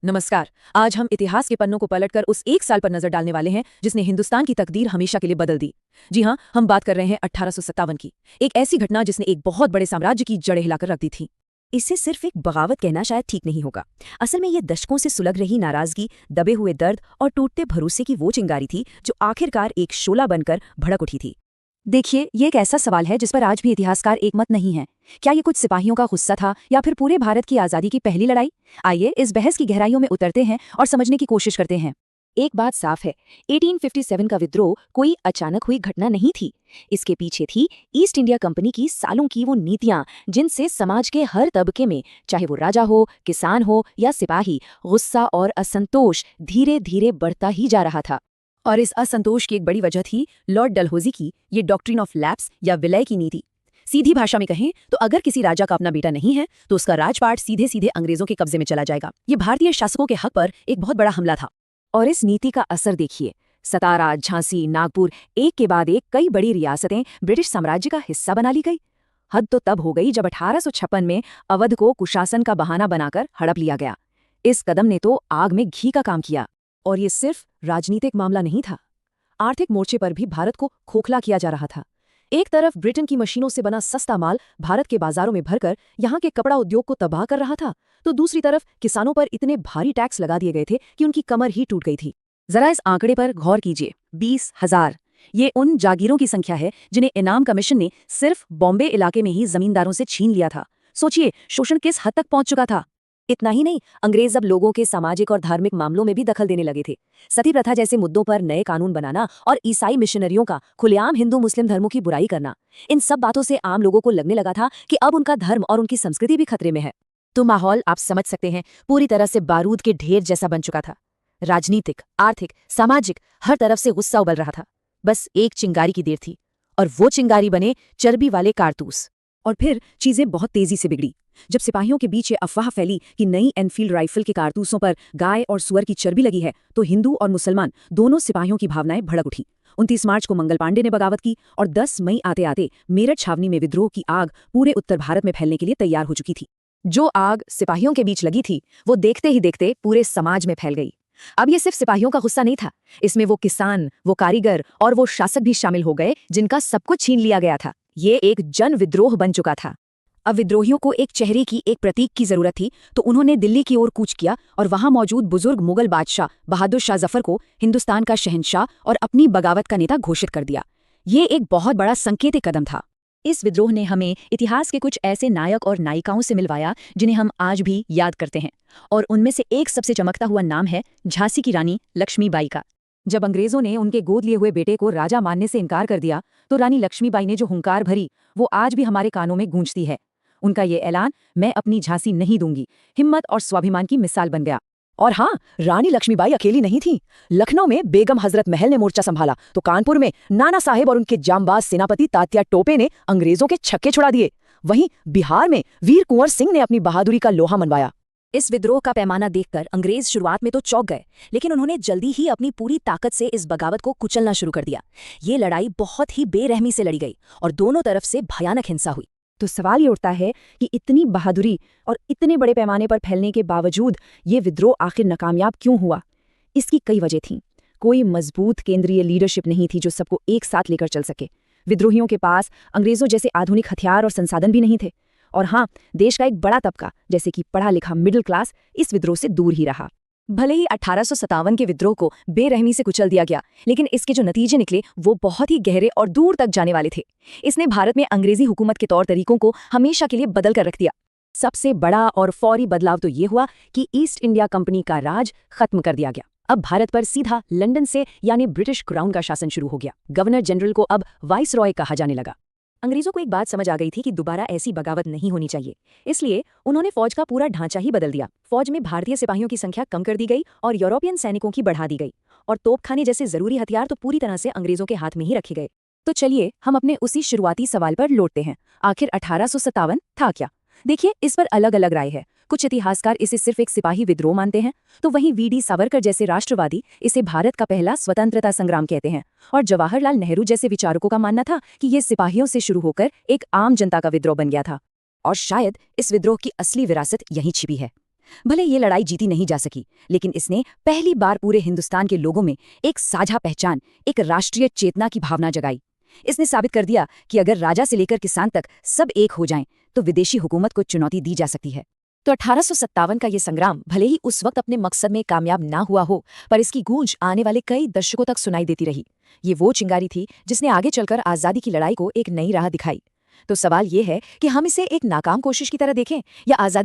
नमस्कार। आज हम इतिहास के पन्नों को पलटकर उस एक साल पर नजर डालने वाले हैं जिसने हिंदुस्तान की तकदीर हमेशा के लिए बदल दी। जी हाँ, हम बात कर रहे हैं 1857 की। एक ऐसी घटना जिसने एक बहुत बड़े साम्राज्य की जड़ें हिलाकर रख दी थी। इसे सिर्फ एक बगावत कहना शायद ठीक नहीं होगा। असल में ये दशकों से सुलग रही नाराजगी, दबे हुए दर्द और टूटते भरोसे की वो चिंगारी थी जो आखिरकार एक शोला बनकर भड़क उठी थी। देखिए, ये एक ऐसा सवाल है जिस पर आज भी इतिहासकार एकमत नहीं है। क्या ये कुछ सिपाहियों का गुस्सा था या फिर पूरे भारत की आज़ादी की पहली लड़ाई? आइए इस बहस की गहराइयों में उतरते हैं और समझने की कोशिश करते हैं। एक बात साफ है, 1857 का विद्रोह कोई अचानक हुई घटना नहीं थी। इसके पीछे थी ईस्ट इंडिया कंपनी की सालों की वो नीतियां जिनसे समाज के हर तबके में, चाहे वो राजा हो, किसान हो या सिपाही, गुस्सा और असंतोष धीरे धीरे बढ़ता ही जा रहा था। और इस असंतोष की एक बड़ी वजह थी लॉर्ड डलहौजी की ये डॉक्ट्रिन ऑफ लैप्स या विलय की नीति। सीधी भाषा में कहें तो अगर किसी राजा का अपना बेटा नहीं है तो उसका राजपाट सीधे सीधे अंग्रेजों के कब्जे में चला जाएगा। ये भारतीय शासकों के हक पर एक बहुत बड़ा हमला था। और इस नीति का असर देखिए, सतारा, झांसी, नागपुर, एक के बाद एक कई बड़ी रियासतें ब्रिटिश साम्राज्य का हिस्सा बना ली गई। हद तो तब हो गई जब 1856 में अवध को कुशासन का बहाना बनाकर हड़प लिया गया। इस कदम ने तो आग में घी का काम किया। और ये सिर्फ राजनीतिक मामला नहीं था, आर्थिक मोर्चे पर भी भारत को खोखला किया जा रहा था। एक तरफ ब्रिटेन की मशीनों से बना सस्ता माल भारत के बाजारों में भरकर यहाँ के कपड़ा उद्योग को तबाह कर रहा था, तो दूसरी तरफ किसानों पर इतने भारी टैक्स लगा दिए गए थे कि उनकी कमर ही टूट गई थी। जरा इस आंकड़े पर गौर कीजिए, 20,000। ये उन जागीरों की संख्या है जिन्हें इनाम कमीशन ने सिर्फ बॉम्बे इलाके में ही जमींदारों से छीन लिया था। सोचिए शोषण किस हद तक पहुंच चुका था। इतना ही नहीं, अंग्रेज अब लोगों के सामाजिक और धार्मिक मामलों में भी दखल देने लगे थे। सती प्रथा जैसे मुद्दों पर नए कानून बनाना और ईसाई मिशनरियों का खुलेआम हिंदू मुस्लिम धर्मों की बुराई करना, इन सब बातों से आम लोगों को लगने लगा था कि अब उनका धर्म और उनकी संस्कृति भी खतरे में है। तो माहौल आप समझ सकते हैं, पूरी तरह से बारूद के ढेर जैसा बन चुका था। राजनीतिक, आर्थिक, सामाजिक, हर तरफ से गुस्सा उबल रहा था। बस एक चिंगारी की देर थी और वो चिंगारी बने चर्बी वाले कारतूस। और फिर चीजें बहुत तेजी से बिगड़ी जब सिपाहियों के बीच ये अफवाह फैली कि नई एनफील्ड राइफल के कारतूसों पर गाय और सुअर की चर्बी लगी है, तो हिंदू और मुसलमान दोनों सिपाहियों की भावनाएं भड़क उठी। 29 मार्च को मंगल पांडे ने बगावत की और 10 मई आते आते मेरठ छावनी में विद्रोह की आग पूरे उत्तर भारत में फैलने के लिए तैयार हो चुकी थी। जो आग सिपाहियों के बीच लगी थी वो देखते ही देखते पूरे समाज में फैल गई। अब ये सिर्फ सिपाहियों का गुस्सा नहीं था, इसमें वो किसान, वो कारीगर और वो शासक भी शामिल हो गए जिनका सब कुछ छीन लिया गया था। ये एक जन विद्रोह बन चुका था। अब विद्रोहियों को एक चेहरे की, एक प्रतीक की जरूरत थी, तो उन्होंने दिल्ली की ओर कूच किया और वहां मौजूद बुजुर्ग मुगल बादशाह बहादुर शाह जफर को हिंदुस्तान का शहंशाह और अपनी बगावत का नेता घोषित कर दिया। ये एक बहुत बड़ा संकेतिक कदम था। इस विद्रोह ने हमें इतिहास के कुछ ऐसे नायक और नायिकाओं से मिलवाया जिन्हें हम आज भी याद करते हैं, और उनमें से एक सबसे चमकता हुआ नाम है झांसी की रानी लक्ष्मीबाई का। जब अंग्रेजों ने उनके गोद लिए हुए बेटे को राजा मानने से इनकार कर दिया, तो रानी लक्ष्मीबाई ने जो हुंकार भरी वो आज भी हमारे कानों में गूंजती है। उनका ये ऐलान, मैं अपनी झांसी नहीं दूंगी, हिम्मत और स्वाभिमान की मिसाल बन गया। और हाँ, रानी लक्ष्मीबाई अकेली नहीं थी। लखनऊ में बेगम हजरत महल ने मोर्चा संभाला, तो कानपुर में नाना साहेब और उनके जांबाज सेनापति तात्या टोपे ने अंग्रेजों के छक्के छुड़ा दिए। वहीं बिहार में वीर कुंवर सिंह ने अपनी बहादुरी का लोहा मनवाया। इस विद्रोह का पैमाना देखकर अंग्रेज शुरुआत में तो चौंक गए, लेकिन उन्होंने जल्दी ही अपनी पूरी ताकत से इस बगावत को कुचलना शुरू कर दिया। ये लड़ाई बहुत ही बेरहमी से लड़ी गई और दोनों तरफ से भयानक हिंसा हुई। तो सवाल ये उठता है कि इतनी बहादुरी और इतने बड़े पैमाने पर फैलने के बावजूद ये विद्रोह आखिर नाकामयाब क्यों हुआ? इसकी कई वजह थीं। कोई मजबूत केंद्रीय लीडरशिप नहीं थी जो सबको एक साथ लेकर चल सके। विद्रोहियों के पास अंग्रेजों जैसे आधुनिक हथियार और संसाधन भी नहीं थे। और हाँ, देश का एक बड़ा तबका, जैसे कि पढ़ा लिखा मिडिल क्लास, इस विद्रोह से दूर ही रहा। भले ही 1857 के विद्रोह को बेरहमी से कुचल दिया गया, लेकिन इसके जो नतीजे निकले वो बहुत ही गहरे और दूर तक जाने वाले थे। इसने भारत में अंग्रेजी हुकूमत के तौर तरीकों को हमेशा के लिए बदल कर रख दिया। सबसे बड़ा और फौरी बदलाव तो ये हुआ कि ईस्ट इंडिया कंपनी का राज खत्म कर दिया गया। अब भारत पर सीधा लंदन से यानी ब्रिटिश क्राउन का शासन शुरू हो गया। गवर्नर जनरल को अब वाइस रॉय कहा जाने लगा। अंग्रेजों को एक बात समझ आ गई थी कि दोबारा ऐसी बगावत नहीं होनी चाहिए, इसलिए उन्होंने फौज का पूरा ढांचा ही बदल दिया। फौज में भारतीय सिपाहियों की संख्या कम कर दी गई और यूरोपियन सैनिकों की बढ़ा दी गई, और तोपखाने जैसे जरूरी हथियार तो पूरी तरह से अंग्रेजों के हाथ में ही रखे गए। तो चलिए हम अपने उसी शुरुआती सवाल पर लौटते हैं, आखिर 1857 था क्या? देखिए, इस पर अलग अलग राय है। कुछ इतिहासकार इसे सिर्फ एक सिपाही विद्रोह मानते हैं, तो वहीं वी.डी. सावरकर जैसे राष्ट्रवादी इसे भारत का पहला स्वतंत्रता संग्राम कहते हैं, और जवाहरलाल नेहरू जैसे विचारकों का मानना था कि ये सिपाहियों से शुरू होकर एक आम जनता का विद्रोह बन गया था। और शायद इस विद्रोह की असली विरासत यहीं छिपी है। भले ये लड़ाई जीती नहीं जा सकी, लेकिन इसने पहली बार पूरे हिंदुस्तान के लोगों में एक साझा पहचान, एक राष्ट्रीय चेतना की भावना जगाई। इसने साबित कर दिया कि अगर राजा से लेकर किसान तक सब एक हो जाएं, तो विदेशी हुकूमत को चुनौती दी जा सकती है। तो 1857 का ये संग्राम भले ही उस वक्त अपने मकसद में कामयाब ना हुआ हो, पर इसकी गूंज आने वाले कई दशकों तक सुनाई देती रही। ये वो चिंगारी थी जिसने आगे चलकर आज़ादी की लड़ाई को एक नई राह दिखाई। तो सवाल ये है कि हम इसे एक नाकाम कोशिश की तरह देखें या आज़ादी